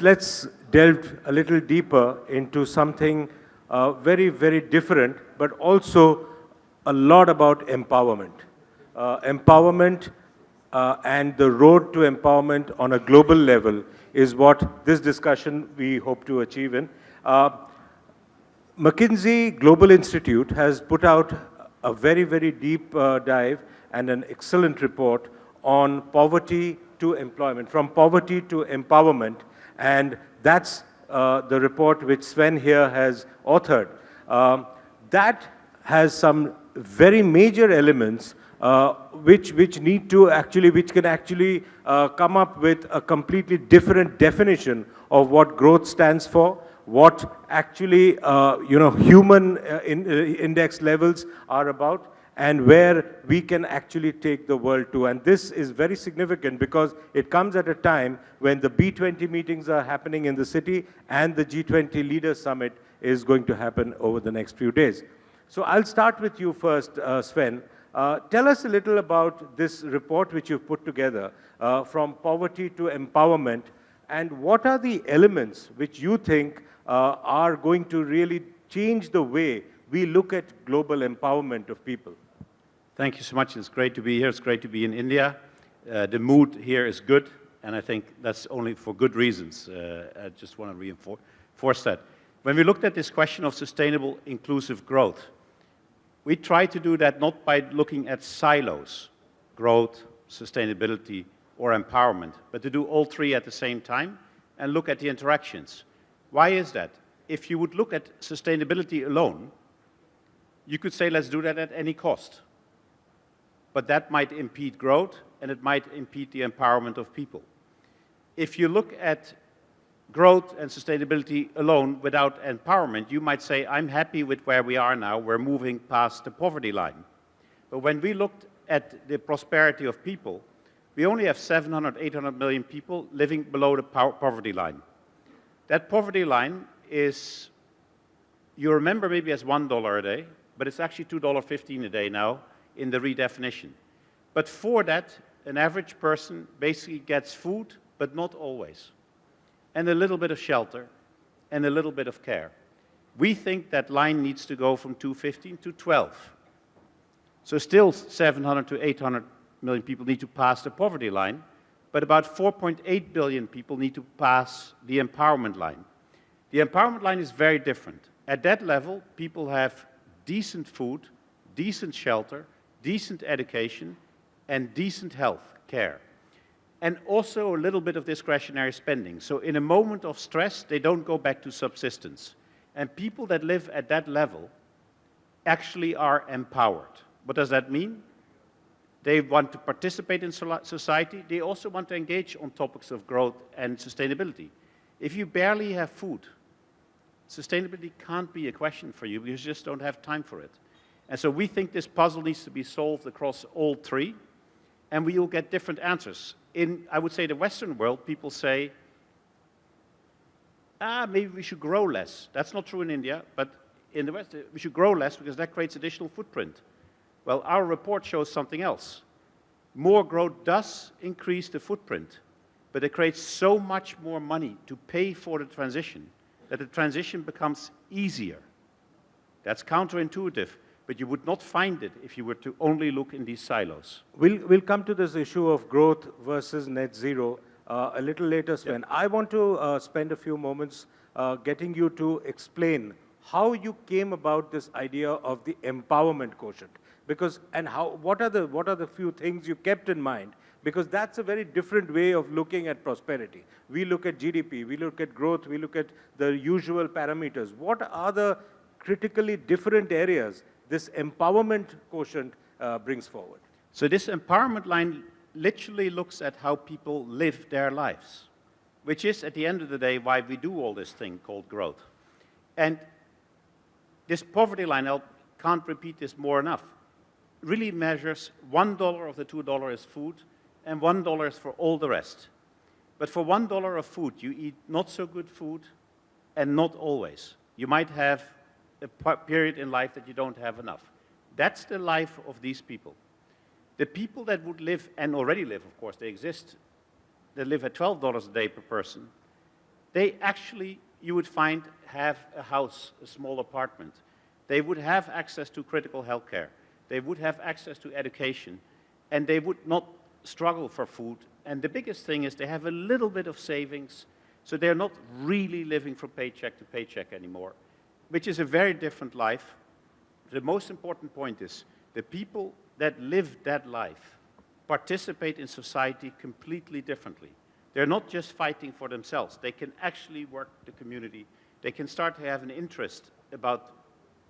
Let's delve a little deeper into something very, very different, but also a lot about empowerment. Empowerment and the road to empowerment on a global level is what this discussion we hope to achieve in. McKinsey Global Institute has put out a very, very deep dive and an excellent report on poverty to employment, from poverty to empowerment, and that's the report which Sven here has authored. That has some very major elements which need to actually, which can actually come up with a completely different definition of what growth stands for, what actually human index levels are about, and where we can actually take the world to. And this is very significant because it comes at a time when the B20 meetings are happening in the city and the G20 Leaders Summit is going to happen over the next few days. So I'll start with you first, Sven. Tell us a little about this report which you've put together, from poverty to empowerment, and what are the elements which you think are going to really change the way we look at global empowerment of people? Thank you so much. It's great to be here. It's great to be in India. The mood here is good, and I think that's only for good reasons. I just want to reinforce that. When we looked at this question of sustainable, inclusive growth, we tried to do that not by looking at silos, growth, sustainability, or empowerment, but to do all three at the same time and look at the interactions. Why is that? If you would look at sustainability alone, you could say, let's do that at any cost. But that might impede growth, and it might impede the empowerment of people. If you look at growth and sustainability alone without empowerment, you might say, I'm happy with where we are now. We're moving past the poverty line. But when we looked at the prosperity of people, we only have 700, 800 million people living below the poverty line. That poverty line is, you remember maybe as $1 a day, but it's actually $2.15 a day now in the redefinition. But for that, an average person basically gets food, but not always, and a little bit of shelter, and a little bit of care. We think that line needs to go from 215 to 12. So still 700 to 800 million people need to pass the poverty line, but about 4.8 billion people need to pass the empowerment line. The empowerment line is very different. At that level, people have decent food, decent shelter, decent education, and decent health care. And also a little bit of discretionary spending. So in a moment of stress, they don't go back to subsistence. And people that live at that level actually are empowered. What does that mean? They want to participate in society. They also want to engage on topics of growth and sustainability. If you barely have food, sustainability can't be a question for you because you just don't have time for it. And so we think this puzzle needs to be solved across all three, and we will get different answers. In, I would say, the Western world, people say, maybe we should grow less. That's not true in India, but in the West, we should grow less because that creates additional footprint. Well, our report shows something else. More growth does increase the footprint, but it creates so much more money to pay for the transition that the transition becomes easier. That's counterintuitive, but you would not find it if you were to only look in these silos. We'll come to this issue of growth versus net zero a little later, Sven. Yep. I want to spend a few moments getting you to explain how you came about this idea of the empowerment quotient. Because, and how, what are the few things you kept in mind? Because that's a very different way of looking at prosperity. We look at GDP, we look at growth, we look at the usual parameters. What are the critically different areas this empowerment quotient brings forward? So this empowerment line literally looks at how people live their lives, which is, at the end of the day, why we do all this thing called growth. And this poverty line, I can't repeat this more enough, really measures $1 of the $2 is food, and $1 is for all the rest. But for $1 of food, you eat not so good food, and not always. You might have a period in life that you don't have enough. That's the life of these people. The people that would live, and already live, of course, they exist, that live at $12 a day per person, they actually, you would find, have a house, a small apartment. They would have access to critical health care. They would have access to education, and they would not struggle for food. And the biggest thing is they have a little bit of savings, so they're not really living from paycheck to paycheck anymore, which is a very different life. The most important point is the people that live that life participate in society completely differently. They're not just fighting for themselves. They can actually work the community. They can start to have an interest about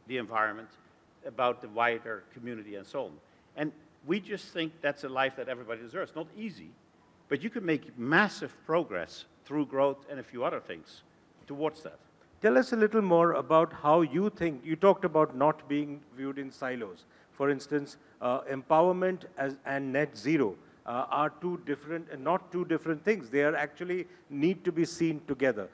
the environment, about the wider community, and so on. And we just think that's a life that everybody deserves. Not easy, but you can make massive progress through growth and a few other things towards that. Tell us a little more about how you think, you talked about not being viewed in silos. For instance, empowerment and net zero are two different, not two different things. They are actually need to be seen together.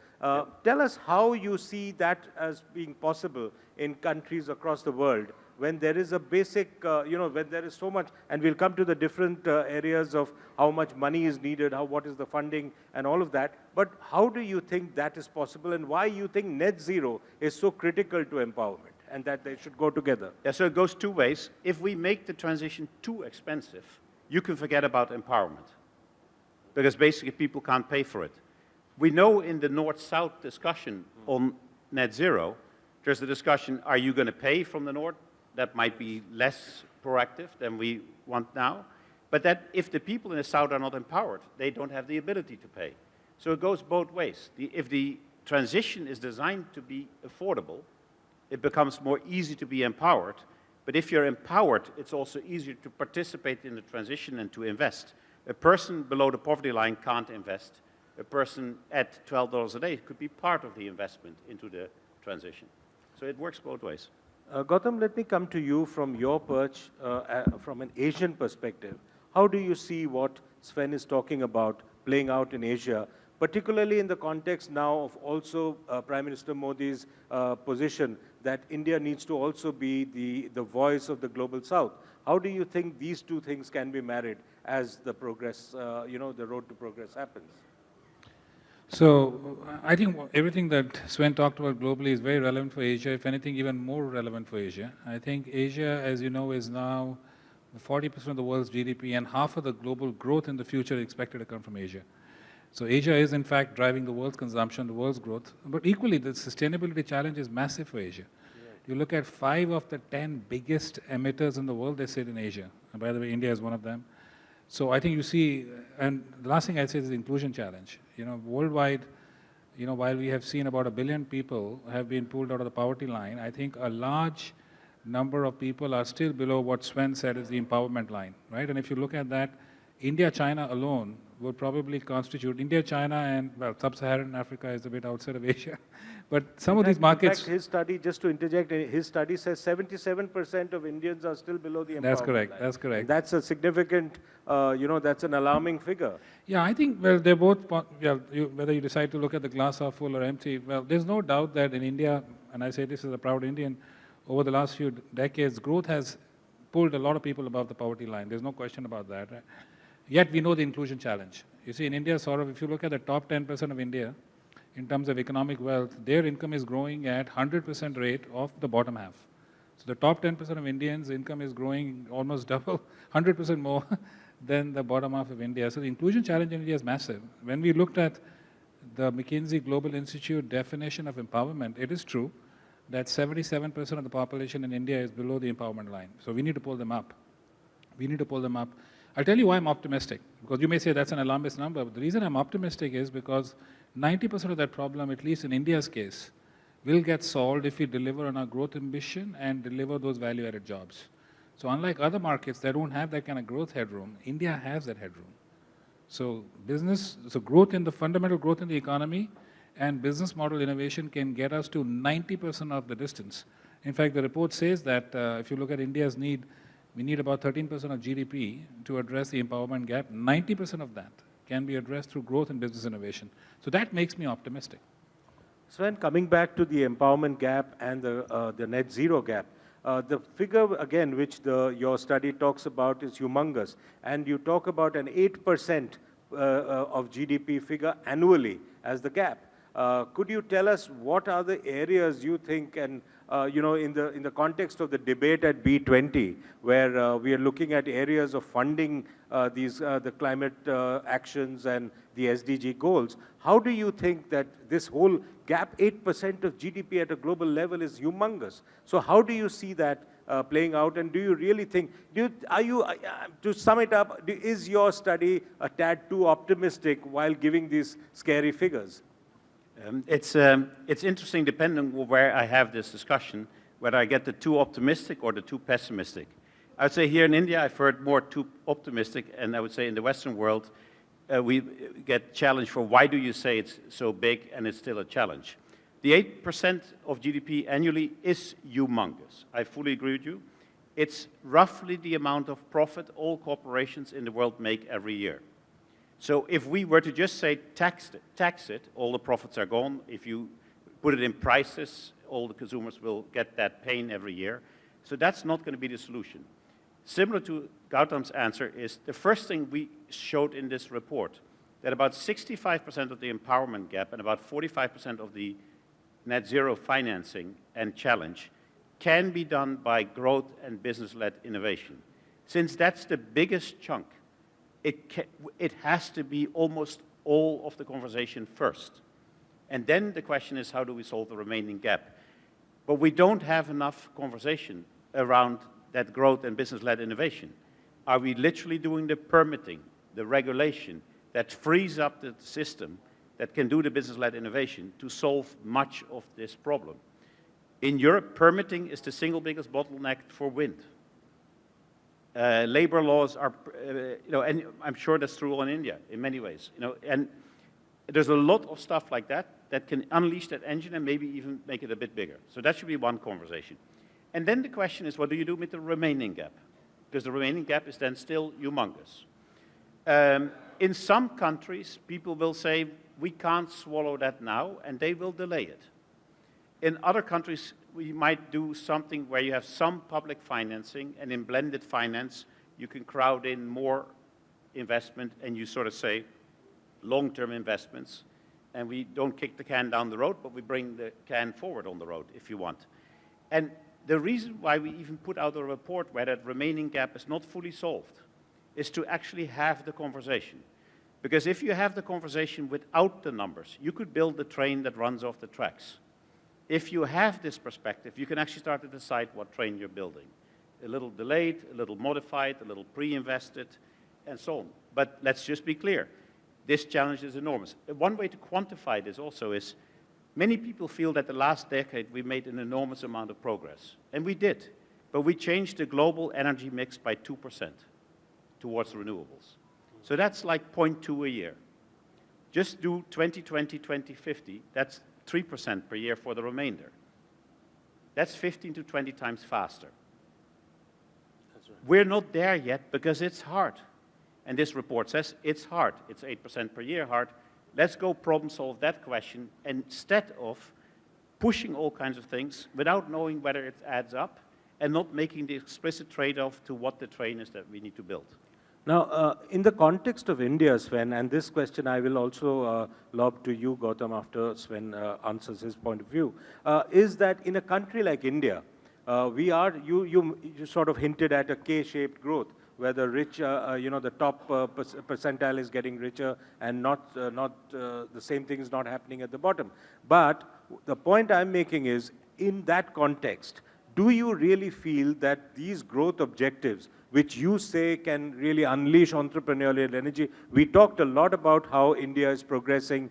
Tell us how you see that as being possible in countries across the world when there is a basic, when there is so much, and we'll come to the different areas of how much money is needed, what is the funding, and all of that. But how do you think that is possible, and why you think net zero is so critical to empowerment, and that they should go together? Yeah, so it goes two ways. If we make the transition too expensive, you can forget about empowerment, because basically people can't pay for it. We know in the North-South discussion on net zero, there's the discussion, are you going to pay from the North? That might be less proactive than we want now. But that if the people in the South are not empowered, they don't have the ability to pay. So it goes both ways. If the transition is designed to be affordable, it becomes more easy to be empowered. But if you're empowered, it's also easier to participate in the transition and to invest. A person below the poverty line can't invest. A person at $12 a day could be part of the investment into the transition. So it works both ways. Gautam, let me come to you from your perch, from an Asian perspective. How do you see what Sven is talking about playing out in Asia, particularly in the context now of also Prime Minister Modi's position that India needs to also be the voice of the global South? How do you think these two things can be married as the progress, the road to progress happens? So I think everything that Sven talked about globally is very relevant for Asia, if anything even more relevant for Asia. I think Asia, as you know, is now 40% of the world's GDP, and half of the global growth in the future is expected to come from Asia. So Asia is in fact driving the world's consumption, the world's growth, but equally the sustainability challenge is massive for Asia. You look at 5 of the 10 biggest emitters in the world, they sit in Asia. And by the way, India is one of them. So I think you see, and the last thing I'd say is the inclusion challenge. Worldwide, while we have seen about 1 billion people have been pulled out of the poverty line, I think a large number of people are still below what Sven said is the empowerment line, right? And if you look at that, India, China alone would probably constitute, India, China, and, well, sub-Saharan Africa is a bit outside of Asia. But some of these markets... In fact, his study, just to interject, his study says 77% of Indians are still below the empowerment That's correct, line. that's correct. And that's a significant, that's an alarming figure. Yeah, I think, well, they're both, whether you decide to look at the glass half full or empty, well, there's no doubt that in India, and I say this as a proud Indian, over the last few decades, growth has pulled a lot of people above the poverty line. There's no question about that. Right? Yet we know the inclusion challenge. You see, in India, if you look at the top 10% of India, in terms of economic wealth, their income is growing at 100% rate of the bottom half. So the top 10% of Indians' income is growing almost double, 100% more than the bottom half of India. So the inclusion challenge in India is massive. When we looked at the McKinsey Global Institute definition of empowerment, it is true that 77% of the population in India is below the empowerment line. So we need to pull them up. We need to pull them up. I'll tell you why I'm optimistic, because you may say that's an alarmist number, but the reason I'm optimistic is because 90% of that problem, at least in India's case, will get solved if we deliver on our growth ambition and deliver those value-added jobs. So unlike other markets that don't have that kind of growth headroom, India has that headroom. So growth in the fundamental growth in the economy and business model innovation can get us to 90% of the distance. In fact, the report says that if you look at India's need, we need about 13% of GDP to address the empowerment gap. 90% of that can be addressed through growth and business innovation. So that makes me optimistic. Sven, coming back to the empowerment gap and the net zero gap, the figure, again, which your study talks about is humongous. And you talk about an 8% of GDP figure annually as the gap. Could you tell us what are the areas you think, and in the context of the debate at B20, where we are looking at areas of funding the climate actions and the SDG goals, how do you think that this whole gap, 8% of GDP at a global level, is humongous? So how do you see that playing out, and do you really think, to sum it up, is your study a tad too optimistic while giving these scary figures? It's interesting, depending on where I have this discussion, whether I get the too optimistic or the too pessimistic. I would say here in India, I've heard more too optimistic, and I would say in the Western world, we get challenged for why do you say it's so big, and it's still a challenge. The 8% of GDP annually is humongous. I fully agree with you. It's roughly the amount of profit all corporations in the world make every year. So if we were to just say tax it, all the profits are gone. If you put it in prices, all the consumers will get that pain every year. So that's not going to be the solution. Similar to Gautam's answer is the first thing we showed in this report, that about 65% of the empowerment gap and about 45% of the net zero financing and challenge can be done by growth and business-led innovation. Since that's the biggest chunk, it has to be almost all of the conversation first. And then the question is, how do we solve the remaining gap? But we don't have enough conversation around that growth and business-led innovation. Are we literally doing the permitting, the regulation that frees up the system that can do the business-led innovation to solve much of this problem? In Europe, permitting is the single biggest bottleneck for wind. Labor laws are, and I'm sure that's true in India in many ways, and there's a lot of stuff like that that can unleash that engine and maybe even make it a bit bigger. So that should be one conversation. And then the question is, what do you do with the remaining gap? Because the remaining gap is then still humongous. In some countries, people will say, we can't swallow that now, and they will delay it. In other countries, we might do something where you have some public financing, and in blended finance, you can crowd in more investment, and you sort of say long-term investments, and we don't kick the can down the road, but we bring the can forward on the road, if you want. And the reason why we even put out a report where that remaining gap is not fully solved is to actually have the conversation. Because if you have the conversation without the numbers, you could build the train that runs off the tracks. If you have this perspective, you can actually start to decide what train you're building. A little delayed, a little modified, a little pre-invested, and so on. But let's just be clear. This challenge is enormous. One way to quantify this also is, many people feel that the last decade we made an enormous amount of progress. And we did. But we changed the global energy mix by 2% towards renewables. So that's like 0.2 a year. Just do 2020, 2050, that's 3% per year for the remainder. That's 15 to 20 times faster. That's right. We're not there yet because it's hard. And this report says it's hard. It's 8% per year hard. Let's go problem solve that question instead of pushing all kinds of things without knowing whether it adds up and not making the explicit trade-off to what the train is that we need to build. Now, in the context of India, Sven, and this question I will also lob to you, Gautam, after Sven answers his point of view, is that in a country like India, you sort of hinted at a K-shaped growth, where the rich, the top percentile is getting richer, and not the same thing is not happening at the bottom. But the point I'm making is, in that context, do you really feel that these growth objectives, which you say can really unleash entrepreneurial energy? We talked a lot about how India is progressing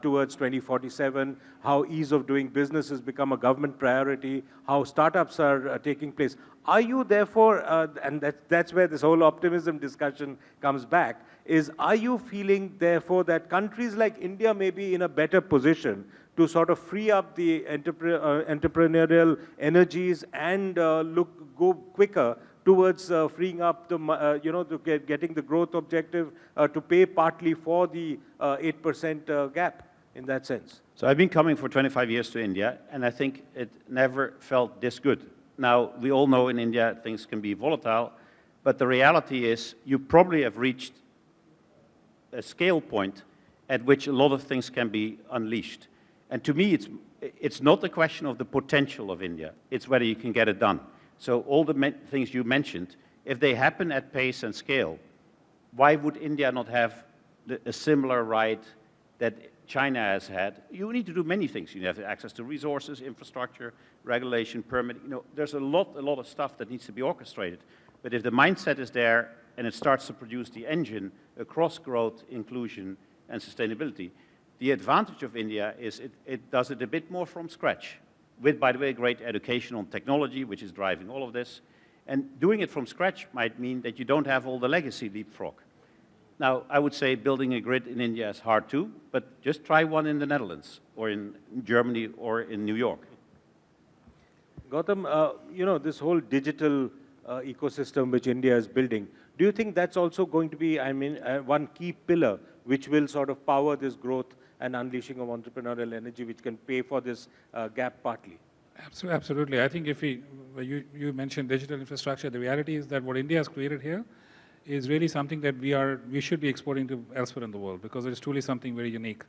towards 2047, how ease of doing business has become a government priority, how startups are taking place. Are you therefore, and that's where this whole optimism discussion comes back, are you feeling therefore that countries like India may be in a better position to sort of free up the entrepreneurial energies and go quicker towards freeing up the, getting the growth objective to pay partly for the 8% gap in that sense? So I've been coming for 25 years to India, and I think it never felt this good. Now, we all know in India things can be volatile, but the reality is you probably have reached a scale point at which a lot of things can be unleashed. And to me, it's not a question of the potential of India. It's whether you can get it done. So all the things you mentioned, if they happen at pace and scale, why would India not have a similar right that China has had? You need to do many things. You have access to resources, infrastructure, regulation, permitting. There's a lot of stuff that needs to be orchestrated. But if the mindset is there and it starts to produce the engine across growth, inclusion, and sustainability, the advantage of India is it does it a bit more from scratch, with, by the way, great education on technology, which is driving all of this. And doing it from scratch might mean that you don't have all the legacy leapfrog. Now, I would say building a grid in India is hard too, but just try one in the Netherlands, or in Germany, or in New York. Gautam, this whole digital ecosystem which India is building, do you think that's also going to be, one key pillar which will sort of power this growth and unleashing of entrepreneurial energy, which can pay for this gap partly? Absolutely. I think if you mentioned digital infrastructure, the reality is that what India has created here is really something that we should be exporting to elsewhere in the world, because it is truly something very unique.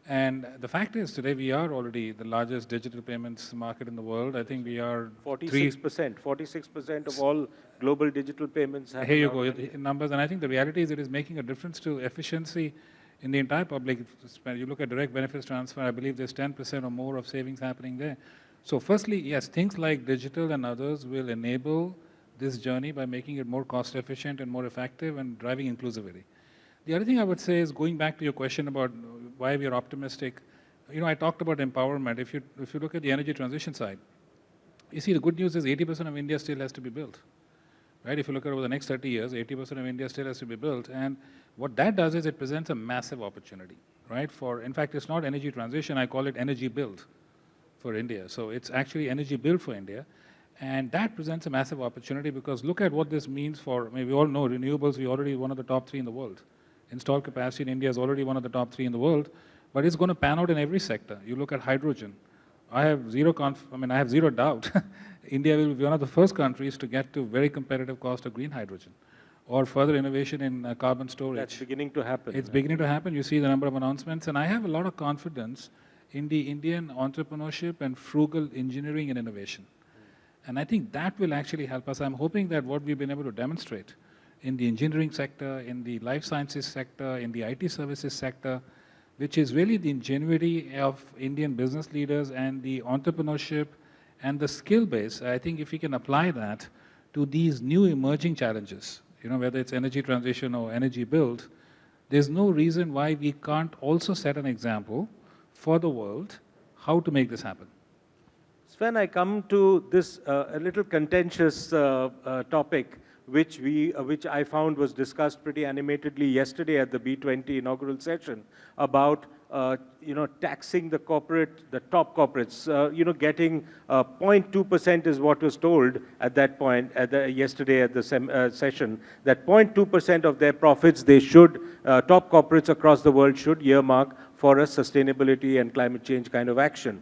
And the fact is, today we are already the largest digital payments market in the world. I think we are 46% of all global digital payments. Here you go, in numbers. And I think the reality is it is making a difference to efficiency in the entire public spend. You look at direct benefits transfer, I believe there's 10% or more of savings happening there. So firstly, yes, things like digital and others will enable this journey by making it more cost efficient and more effective and driving inclusivity. The other thing I would say is, going back to your question about why we are optimistic, I talked about empowerment. If you look at the energy transition side, you see the good news is 80% of India still has to be built. Right? If you look at over the next 30 years, 80% of India still has to be built. And what that does is it presents a massive opportunity, right? In fact, it's not energy transition, I call it energy build for India. So it's actually energy build for India. And that presents a massive opportunity, because look at what this means for, we all know renewables, we're already one of the top 3 in the world. Installed capacity in India is already one of the top 3 in the world, but it's going to pan out in every sector. You look at hydrogen. I have zero doubt India will be one of the first countries to get to very competitive cost of green hydrogen, or further innovation in carbon storage. That's beginning to happen. It's beginning to happen. You see the number of announcements, and I have a lot of confidence in the Indian entrepreneurship and frugal engineering and innovation. And I think that will actually help us. I'm hoping that what we've been able to demonstrate in the engineering sector, in the life sciences sector, in the IT services sector, which is really the ingenuity of Indian business leaders and the entrepreneurship and the skill base. I think if we can apply that to these new emerging challenges, whether it's energy transition or energy build, there's no reason why we can't also set an example for the world how to make this happen. Sven, I come to this a little contentious topic, which I found was discussed pretty animatedly yesterday at the B20 inaugural session, about taxing the top corporates. Getting 0.2% is what was told at that point yesterday at the session. That 0.2% of their profits top corporates across the world should earmark for a sustainability and climate change kind of action.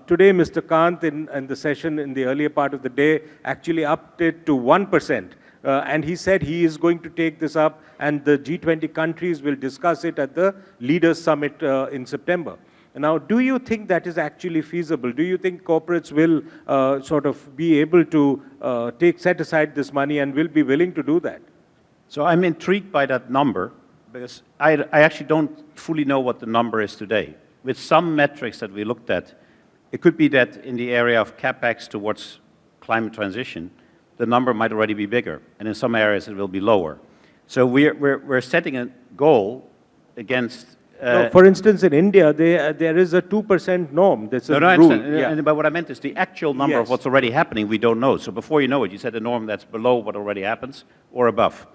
Today, Mr. Kant in the session in the earlier part of the day actually upped it to 1%. And he said he is going to take this up, and the G20 countries will discuss it at the Leaders Summit in September. Now, do you think that is actually feasible? Do you think corporates will sort of be able to set aside this money and will be willing to do that? So I'm intrigued by that number, because I actually don't fully know what the number is today. With some metrics that we looked at, it could be that in the area of CapEx towards climate transition, the number might already be bigger, and in some areas it will be lower. So we're setting a goal against... for instance, in India, there is a 2% norm. That's a rule. Yeah. But what I meant is the actual number of what's already happening, we don't know. So before you know it, you set a norm that's below what already happens or above.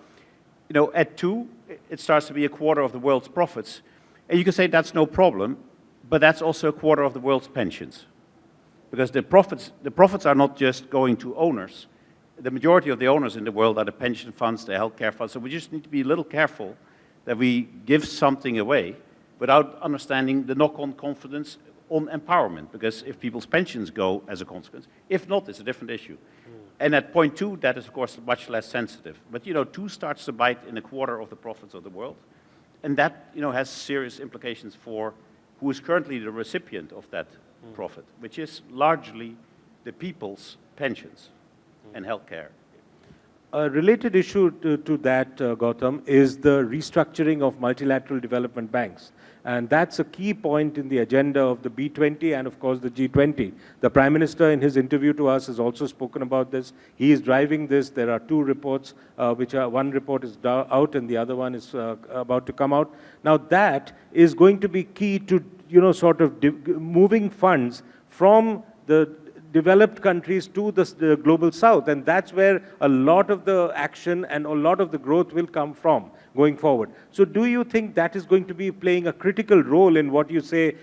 At 2, it starts to be a quarter of the world's profits. And you can say that's no problem, but that's also a quarter of the world's pensions. Because the profits are not just going to owners. The majority of the owners in the world are the pension funds, the healthcare funds. So we just need to be a little careful that we give something away without understanding the knock-on confidence on empowerment. Because if people's pensions go as a consequence, if not, it's a different issue. And at 0.2, that is, of course, much less sensitive. But, 2 starts to bite in a quarter of the profits of the world. And that, has serious implications for who is currently the recipient of that profit, which is largely the people's pensions and healthcare. A related issue to that, Gautam, is the restructuring of multilateral development banks. And that's a key point in the agenda of the B20 and, of course, the G20. The Prime Minister, in his interview to us, has also spoken about this. He is driving this. There are two reports, one report is out and the other one is about to come out. Now, that is going to be key to, sort of moving funds from the developed countries to the global south, and that's where a lot of the action and a lot of the growth will come from going forward. So do you think that is going to be playing a critical role in what you say,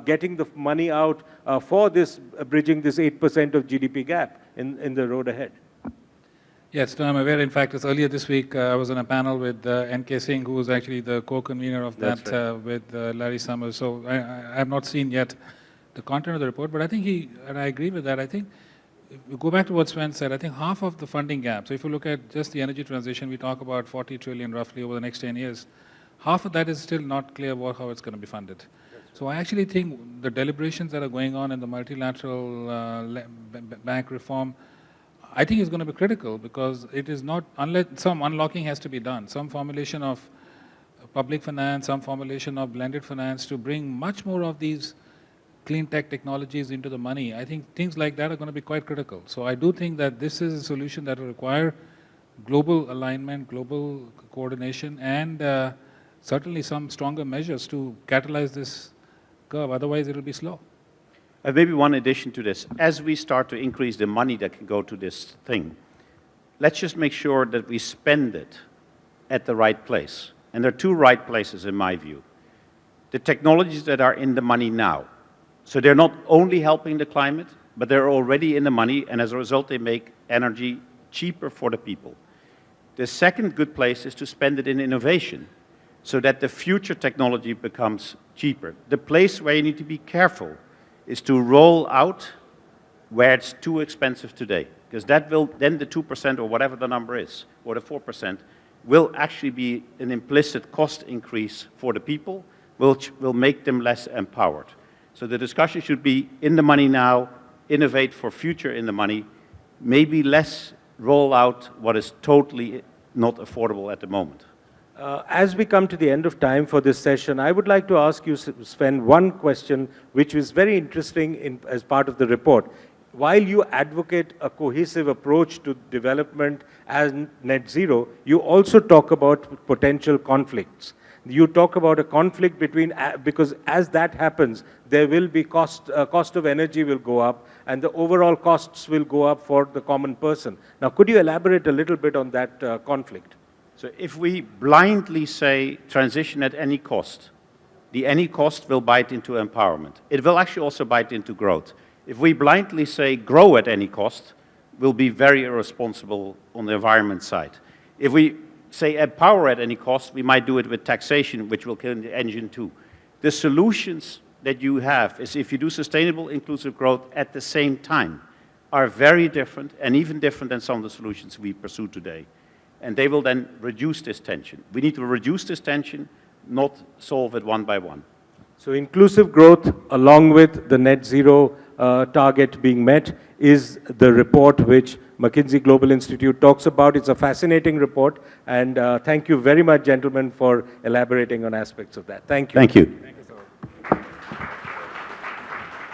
getting the money out for this, bridging this 8% of GDP gap in the road ahead? Yes, no, I'm aware. In fact, it's earlier this week, I was on a panel with N.K. Singh, who was actually the co-convener of that with Larry Summers. So I have not seen yet the content of the report, but I think and I agree with that, I think, if we go back to what Sven said, I think half of the funding gap, so if you look at just the energy transition, we talk about 40 trillion roughly over the next 10 years, half of that is still not clear how it's going to be funded. So I actually think the deliberations that are going on in the multilateral bank reform, I think is going to be critical, because it is not, unless some unlocking has to be done, some formulation of public finance, some formulation of blended finance to bring much more of these clean tech technologies into the money. I think things like that are going to be quite critical. So I do think that this is a solution that will require global alignment, global coordination, and certainly some stronger measures to catalyze this curve. Otherwise, it will be slow. Maybe one addition to this. As we start to increase the money that can go to this thing, let's just make sure that we spend it at the right place. And there are two right places, in my view. The technologies that are in the money now. So they're not only helping the climate, but they're already in the money, and as a result, they make energy cheaper for the people. The second good place is to spend it in innovation, so that the future technology becomes cheaper. The place where you need to be careful is to roll out where it's too expensive today, because that will, then the 2% or whatever the number is, or the 4%, will actually be an implicit cost increase for the people, which will make them less empowered. So the discussion should be in the money now, innovate for future in the money, maybe less roll out what is totally not affordable at the moment. As we come to the end of time for this session, I would like to ask you, Sven, one question which was very interesting as part of the report. While you advocate a cohesive approach to development as net zero, you also talk about potential conflicts. You talk about a conflict between, because as that happens, there will be cost of energy will go up, and the overall costs will go up for the common person. Now, could you elaborate a little bit on that conflict? So if we blindly say transition at any cost, the any cost will bite into empowerment. It will actually also bite into growth. If we blindly say grow at any cost, we'll be very irresponsible on the environment side. If we say empower at any cost, we might do it with taxation, which will kill the engine too. The solutions that you have is if you do sustainable, inclusive growth at the same time are very different, and even different than some of the solutions we pursue today. And they will then reduce this tension. We need to reduce this tension, not solve it one by one. So inclusive growth, along with the net zero target being met, is the report which McKinsey Global Institute talks about. It's a fascinating report, and thank you very much, gentlemen, for elaborating on aspects of that. Thank you. Thank you.